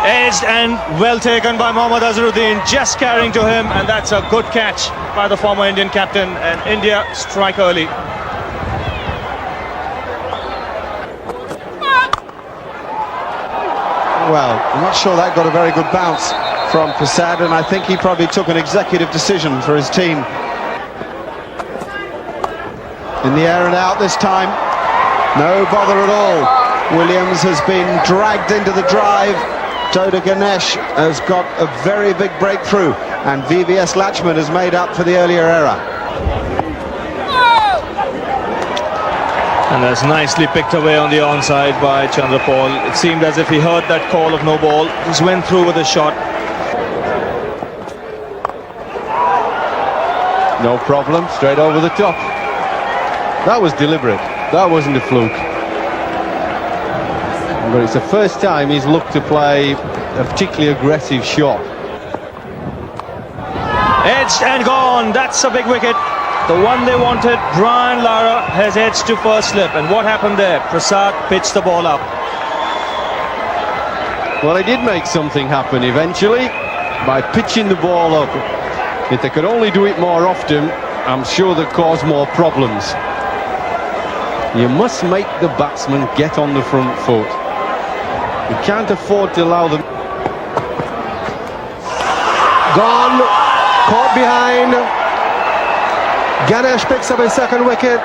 Edged and well taken by Mohammad Azharuddin, just carrying to him, and that's a good catch by the former Indian captain, and India strike early. Well, I'm not sure that got a very good bounce from Prasad, and I think he probably took an executive decision for his team. In the air and out this time, no bother at all. Williams has been dragged into the drive. Toda Ganesh has got a very big breakthrough, and VVS Lachman has made up for the earlier error. And that's nicely picked away on the onside by Chanderpaul. It seemed as if he heard that call of no ball, just went through with a shot. No problem, straight over the top. That was deliberate, that wasn't a fluke. But it's the first time he's looked to play a particularly aggressive shot. Edged and gone, that's a big wicket. The one they wanted. Brian Lara has edged to first slip, and what happened there? Prasad pitched the ball up. Well, he did make something happen eventually by pitching the ball up. If they could only do it more often, I'm sure they'd cause more problems. You must make the batsman get on the front foot. You can't afford to allow them. Gone, caught behind. Ganesh picks up his second wicket,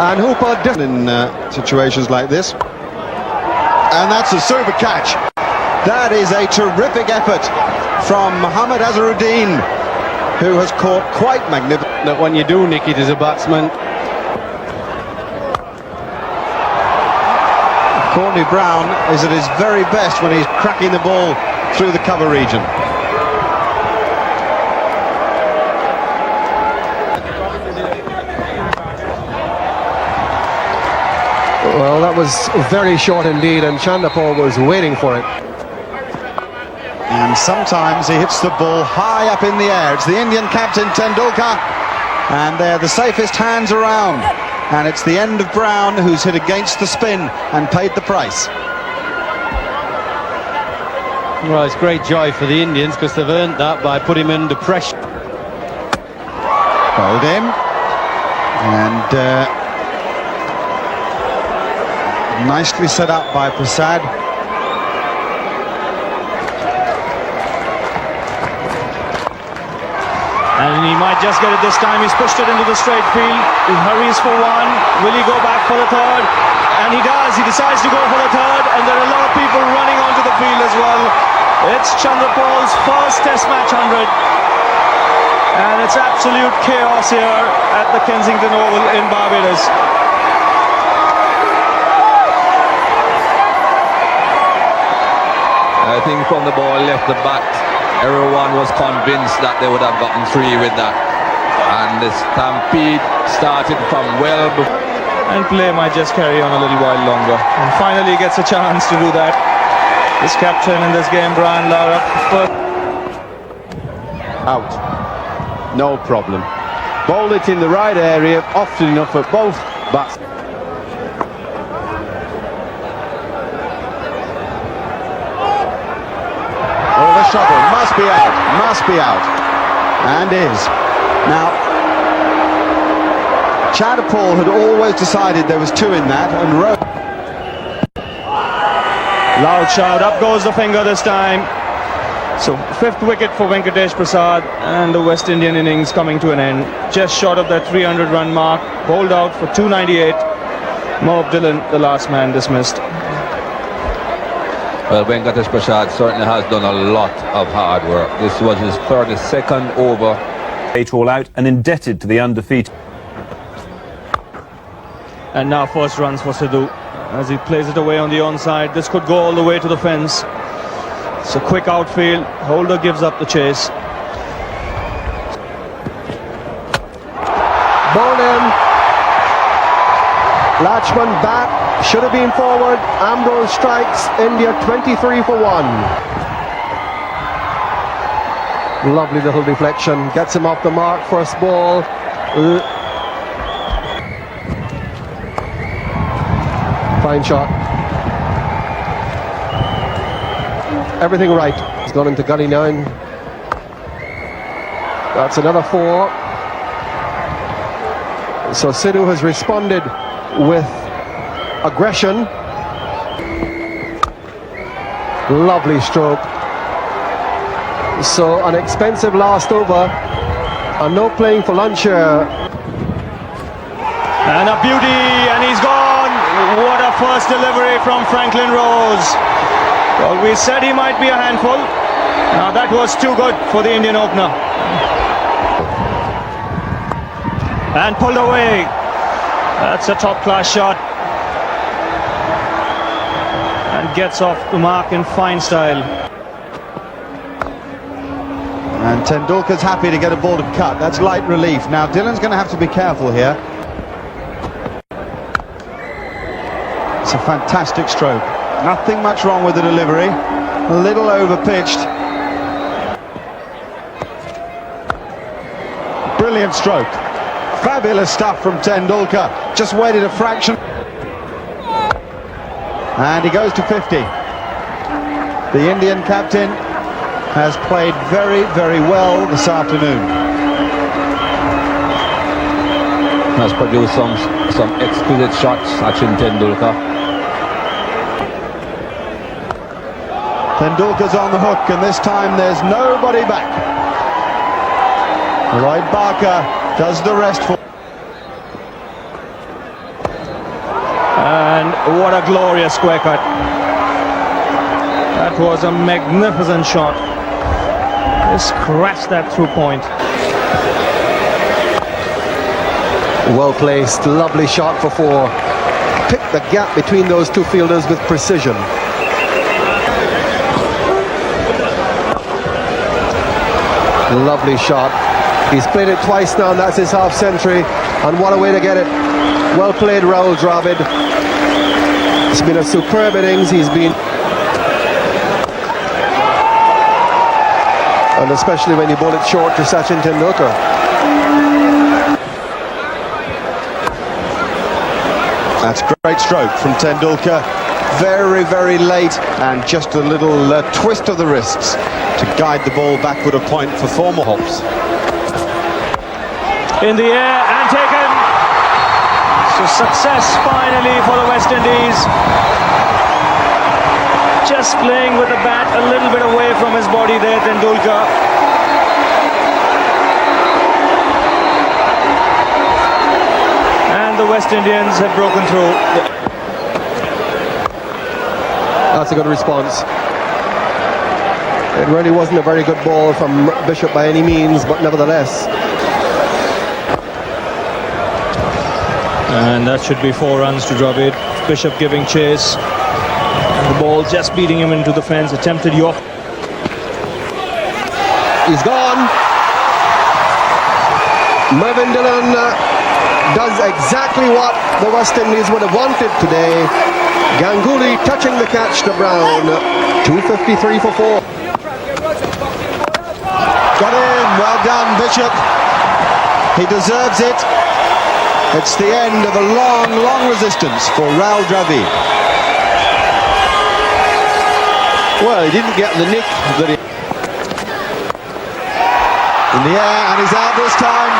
and Hooper In situations like this, and that's a super catch. That is a terrific effort from Mohammad Azharuddin, who has caught quite magnificent. That when you do nick it as a batsman. Courtney Brown is at his very best when he's cracking the ball through the cover region. Well, that was very short indeed, and Chanderpaul was waiting for it. And sometimes he hits the ball high up in the air. It's the Indian captain Tendulkar, and they're the safest hands around. And it's the end of Brown, who's hit against the spin and paid the price. Well, it's great joy for the Indians because they've earned that by putting him under pressure. Bowled in, and nicely set up by Prasad. And he might just get it this time. He's pushed it into the straight field. He hurries for one. Will he go back for the third? And he does. He decides to go for the third, and there are a lot of people running onto the field as well. It's Chanderpaul's first Test match 100, and it's absolute chaos here at the Kensington Oval in Barbados. I think from the ball left the bat, everyone was convinced that they would have gotten 3 with that, and the stampede started from well before. And play might just carry on a little while longer, and finally gets a chance to do that. This captain in this game, Brian Lara. Out. No problem. Bowled it in the right area, often enough for both bats. Oh, the shuttle must be out, and is. Now, Chanderpaul had always decided there was 2 in that, and Rose. Loud shout, up goes the finger this time. So 5th wicket for Venkatesh Prasad, and the West Indian innings coming to an end. Just short of that 300-run mark, bowled out for 298. Mohammad Dillon, the last man, dismissed. Well, Venkatesh Prasad certainly has done a lot of hard work. This was his 32nd over. 8 all out and indebted to the undefeated. And now first runs for Sidhu as he plays it away on the onside. This could go all the way to the fence. It's a quick outfield. Holder gives up the chase. Bowled in. Lachman bat, should have been forward. Ambrose strikes. India 23 for 1. Lovely little deflection, gets him off the mark. First ball. Fine shot. everything right. He's gone into gully 9. That's another 4. So Sidhu has responded with aggression. Lovely stroke. So an expensive last over, and no playing for lunch here. And a beauty, and he's gone. What a first delivery from Franklyn Rose. Well, we said he might be a handful. Now that was too good for the Indian opener. And pulled away. That's a top-class shot. And gets off the mark in fine style. And Tendulkar's happy to get a ball to cut. That's light relief. Now Dylan's going to have to be careful here. It's a fantastic stroke. Nothing much wrong with the delivery. A little over-pitched. Brilliant stroke. Fabulous stuff from Tendulkar. Just waited a fraction. And he goes to 50. The Indian captain has played very, very well this afternoon. Has produced some exquisite shots, Sachin Tendulkar. Tendulkar's on the hook, and this time there's nobody back. Lloyd Barker does the rest for. And what a glorious square cut. That was a magnificent shot. Just crashed that through point. Well placed, lovely shot for 4. Picked the gap between those two fielders with precision. Lovely shot. He's played it twice now, and that's his half century. And what a way to get it. Well played, Rahul Dravid. It's been a superb innings. He's been, and especially when you bowl it short to Sachin Tendulkar. That's a great stroke from Tendulkar. Very, very late, and just a little twist of the wrists to guide the ball backward a point for 4 more hops. In the air and taken. So success finally for the West Indies. Just playing with the bat a little bit away from his body there, Tendulkar. And the West Indians have broken through. That's a good response. It really wasn't a very good ball from Bishop by any means, but nevertheless. And that should be 4 runs to Dravid. Bishop giving chase. And the ball just beating him into the fence. Attempted York. He's gone. Mervyn Dillon does exactly what the West Indies would have wanted today. Ganguly touching the catch to Brown. 253 for 4. Got him. Well done, Bishop. He deserves it. It's the end of a long, long resistance for Rahul Dravid. Well, he didn't get the nick that he... In the air, and he's out this time.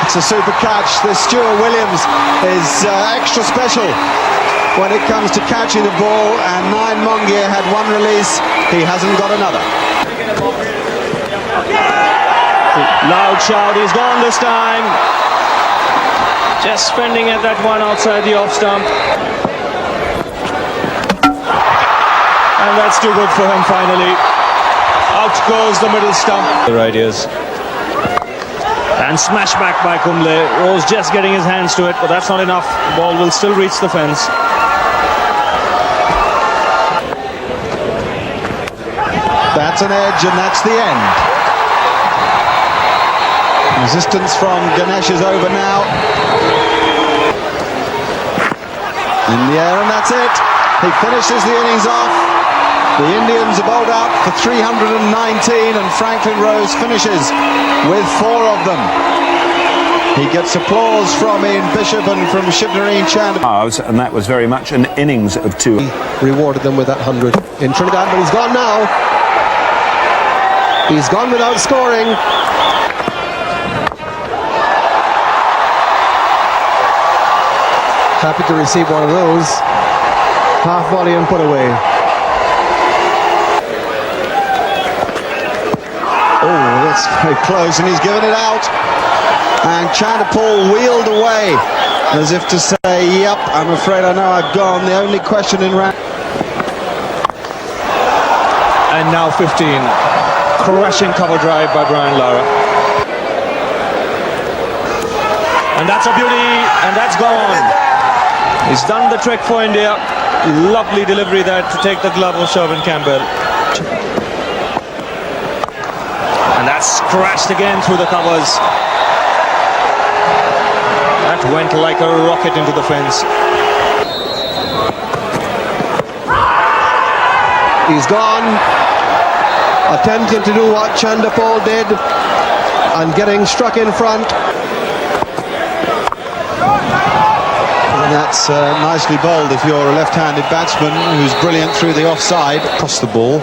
It's a super catch. This Stuart Williams is extra special when it comes to catching the ball, and Nine Mongear had 1 release. He hasn't got another. Loud shout. He's gone this time. Just spending at that one outside the off stump. And that's too good for him finally. Out goes the middle stump. The ideas. And smash back by Kumble. Rose just getting his hands to it, but that's not enough. The ball will still reach the fence. That's an edge, and that's the end. Resistance from Ganesh is over now. In the air, and that's it. He finishes the innings off. The Indians are bowled out for 319, and Franklyn Rose finishes with 4 of them. He gets applause from Ian Bishop and from Shivnarine Chanderpaul. And that was very much an innings of two. Rewarded them with that 100 in Trinidad, but he's gone now. He's gone without scoring. Happy to receive one of those. Half volley and put away. Oh, that's very close, and he's given it out. And Chanderpaul wheeled away, as if to say, yep, I'm afraid I know I've gone. The only question in round... And now 15. Crashing cover drive by Brian Lara. And that's a beauty, and that's gone. He's done the trick for India. Lovely delivery there to take the glove of Sherwin Campbell. And that's crashed again through the covers. That went like a rocket into the fence. He's gone, attempting to do what Chanderpaul did and getting struck in front. And that's nicely bowled if you're a left-handed batsman who's brilliant through the offside. Across the ball.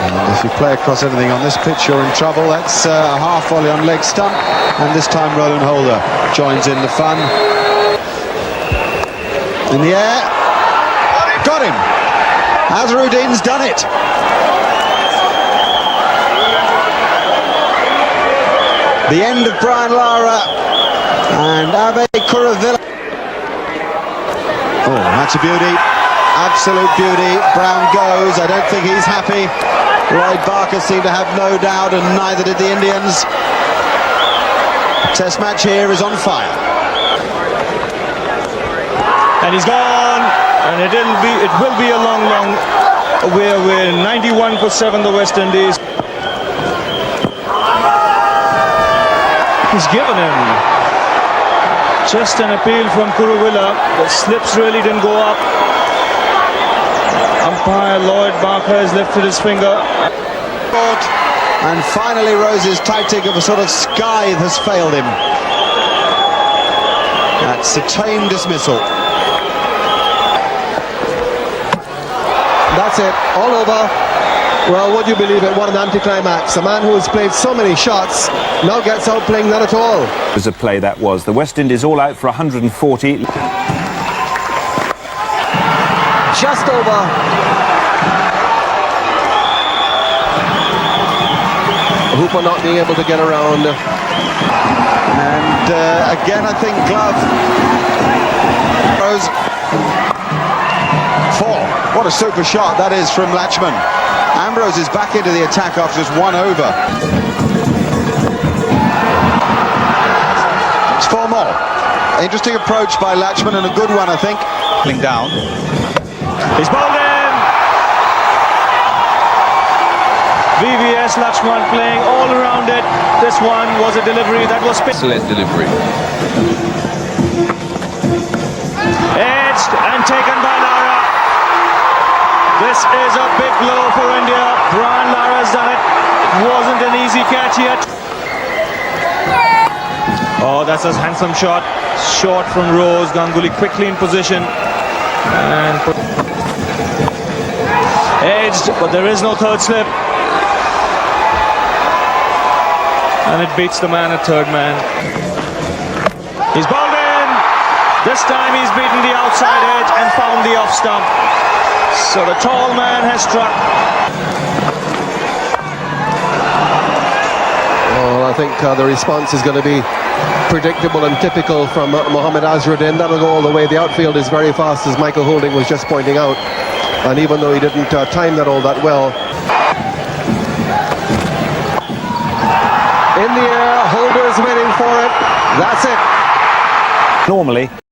And if you play across anything on this pitch, you're in trouble. That's a half volley on leg stump. And this time Roland Holder joins in the fun. In the air. Got him. Azharuddin's done it. The end of Brian Lara and Abe Kuravilla. Oh, that's a beauty. Absolute beauty. Brown goes. I don't think he's happy. Lloyd Barker seemed to have no doubt, and neither did the Indians. Test match here is on fire. And he's gone. And it will be a long we're 91 for 7, the West Indies. He's given him just an appeal from Kuravilla. The slips really didn't go up. Umpire Lloyd Barker has lifted his finger. And finally Rose's tactic of a sort of scythe has failed him. That's a tame dismissal. That's it, all over. Well, would you believe it, what an anticlimax. A man who has played so many shots now gets out playing none at all. It was a play that was. The West Indies all out for 140. Just over. Hooper not being able to get around. And again, I think glove. Rose. 4. What a super shot that is from Latchman. Ambrose is back into the attack after just 1 over. It's 4 more. Interesting approach by Latchman and a good one, I think. Down. He's bowled in. VVS Latchman playing all around it. This one was a delivery that was Excellent delivery. Edged and taken by Lara. This is a big blow for India. Brian Lara has done it. It wasn't an easy catch yet. Oh, that's a handsome shot. Short from Rose. Ganguly quickly in position. And edged, but there is no third slip. And it beats the man at third man. He's bowled in. This time he's beaten the outside edge and found the off stump. So the tall man has struck. Well, I think the response is going to be predictable and typical from Mohammad Azharuddin. That'll go all the way. The outfield is very fast, as Michael Holding was just pointing out. And even though he didn't time that all that well. In the air, Holder's waiting for it. That's it. Normally